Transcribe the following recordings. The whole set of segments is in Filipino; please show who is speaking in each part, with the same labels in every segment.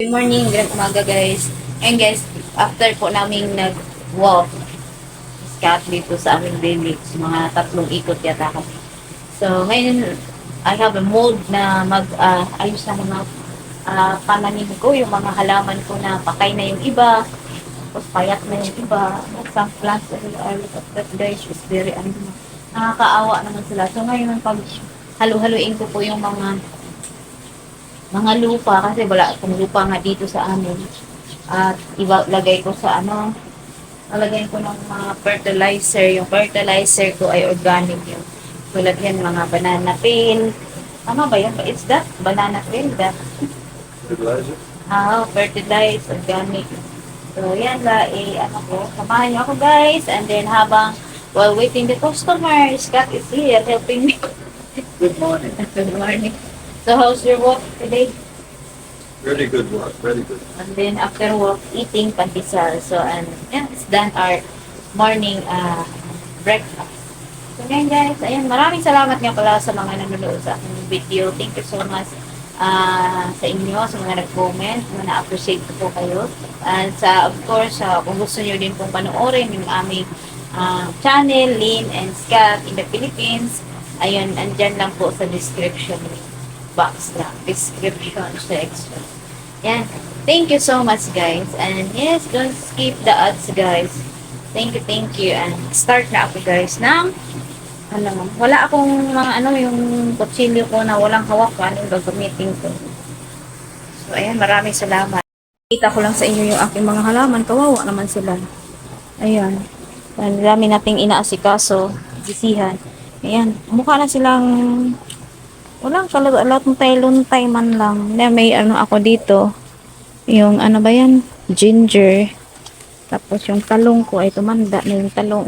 Speaker 1: Good morning, good umaga guys. And guys, after po naming nag-walk, scat dito sa aming daily, mga 3 ikot yata kami. So, ngayon, I have a mood na ayos na mga pananim ko, yung mga halaman ko na patay na yung iba, tapos payat na yung iba. Some plants are look at that guys, is very, nakakaawa naman sila. So, ngayon, pag halu-haluin ko po yung mga lupa kasi wala akong lupa nga dito sa amin. At lagay ko sa lalagyan ko ng mga fertilizer. Yung fertilizer ko ay organic yun. Tulad yan, mga banana peel. Ano ba yan? It's that? Banana peel? That?
Speaker 2: Fertilizer?
Speaker 1: Fertilize, organic. So, yan la, samahan niyo ako guys. And then while waiting the customer, Scott is here helping me.
Speaker 2: Good morning.
Speaker 1: Good morning. So, how's your work today?
Speaker 2: Really good work. Really good.
Speaker 1: And then after work, eating pandesal. So, yeah, it's done our morning breakfast. So, ngayon guys, ayun, maraming salamat nga pala sa mga nanonood sa aking video. Thank you so much sa inyo, sa mga nag-comment, mga na-appreciate ko po kayo. And of course, kung gusto nyo din pong panoorin yung aming channel, Lynn and Scott in the Philippines, ayun, andyan lang po sa description box na description section. Yan. Thank you so much guys. And yes, don't skip the ads guys. Thank you. And start na ako guys ng wala akong yung kutsilyo ko na walang hawak anong gagamitin ko. So ayan, maraming salamat. Kita ko lang sa inyo yung aking mga halaman. Kawawa naman sila. Ayan. And dami nating inaasikaso. Gisihan. Ayan. Mukha na silang walang luntay man lang. Na may ako dito. Yung ba yan? Ginger. Tapos yung talong ko ay tumanda na yung talong.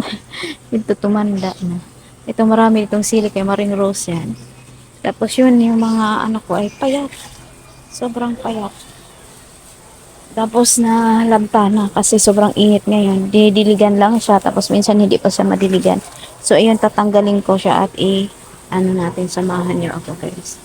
Speaker 1: Ito tumanda na. Ito marami itong sili kay Maring Rose yan. Tapos yun yung mga ko ay payat. Sobrang payat. Tapos na labta na kasi sobrang init ngayon. Didiligan lang siya. Tapos minsan hindi pa siya madiligan. So ayun, tatanggalin ko siya at natin, samahan niyo ako guys.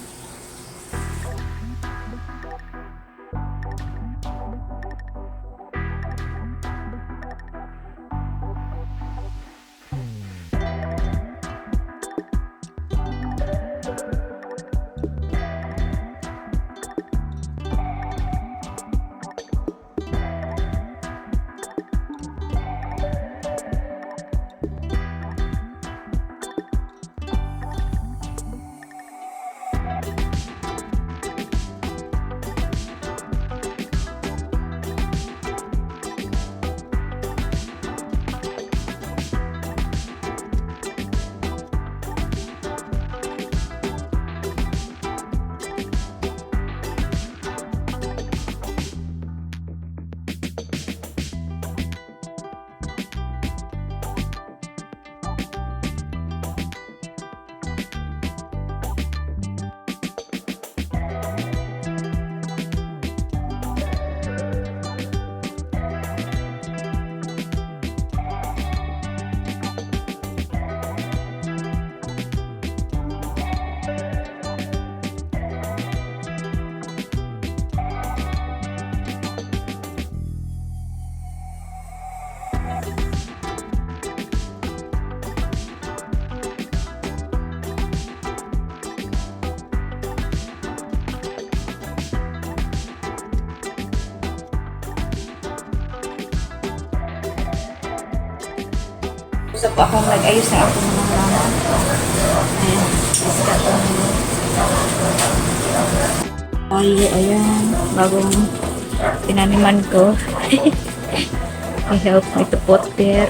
Speaker 1: Gusto po akong nag-ayos na ako ng mga halaman. Ayan. Ayan. Bagong tinaniman ko. I help me to put there.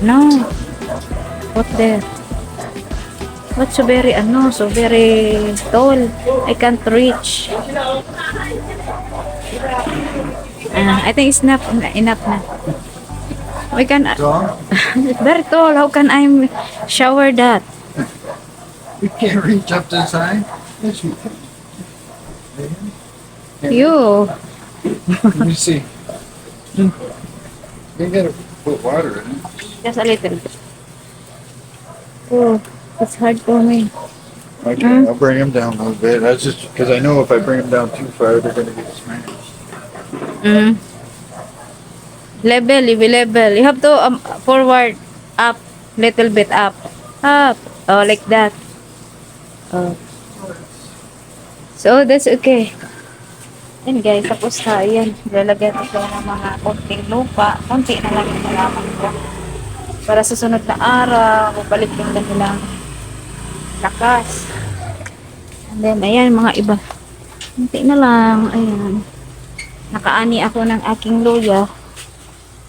Speaker 1: No. Put there. But so very, so very tall. I can't reach. I think it's enough na. We can. It's very tall. How can I shower that?
Speaker 2: You can't reach up to the side? Yes, you can.
Speaker 1: You.
Speaker 2: Let me see. You gotta put water in it.
Speaker 1: Just a little bit. Oh, it's hard for me.
Speaker 2: Okay, I'll bring them down a little bit. That's just because I know if I bring them down too far, they're gonna get smashed.
Speaker 1: Mm. Level, level. You have to forward, up, little bit up. Up. Oh, like that. Oh. So, that's okay. Yan guys, tapos na. Yan. Lalagyan ito ng mga konting lupa. Konti na lang yung malaman ko. Para sa sunod na araw, balik yung kanilang lakas. And then, ayan, mga iba. Konti na lang. Ayan. Nakaani ako ng aking luya.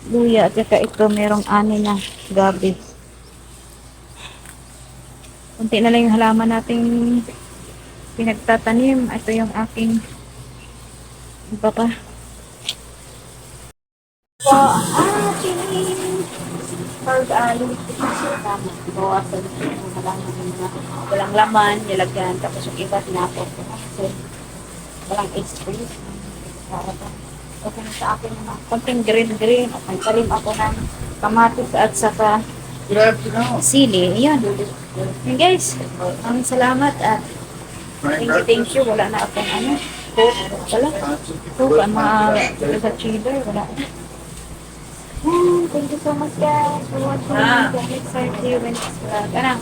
Speaker 1: Luya at saka ito merong ani na gabi. Kunti na lang yung halaman nating pinagtatanim. Ito yung aking iba pa. So, ang aking pag-alim tama. Bawasan yung halaman ng mga walang laman, nilagyan. Tapos yung iba tinapon ko. Kasi walang space. Para pa. Okay na sa akin mga konting green. At nagtalim ako ng kamatis at saka
Speaker 2: Good afternoon.
Speaker 1: sili. Ayan. Ayan guys. Maraming salamat at thank you. Wala na akong ano. Coke. Wala. Coke. Ang mga sa cheater. Wala na. Thank you so much guys for watching. Don't miss our next vlog. Ano?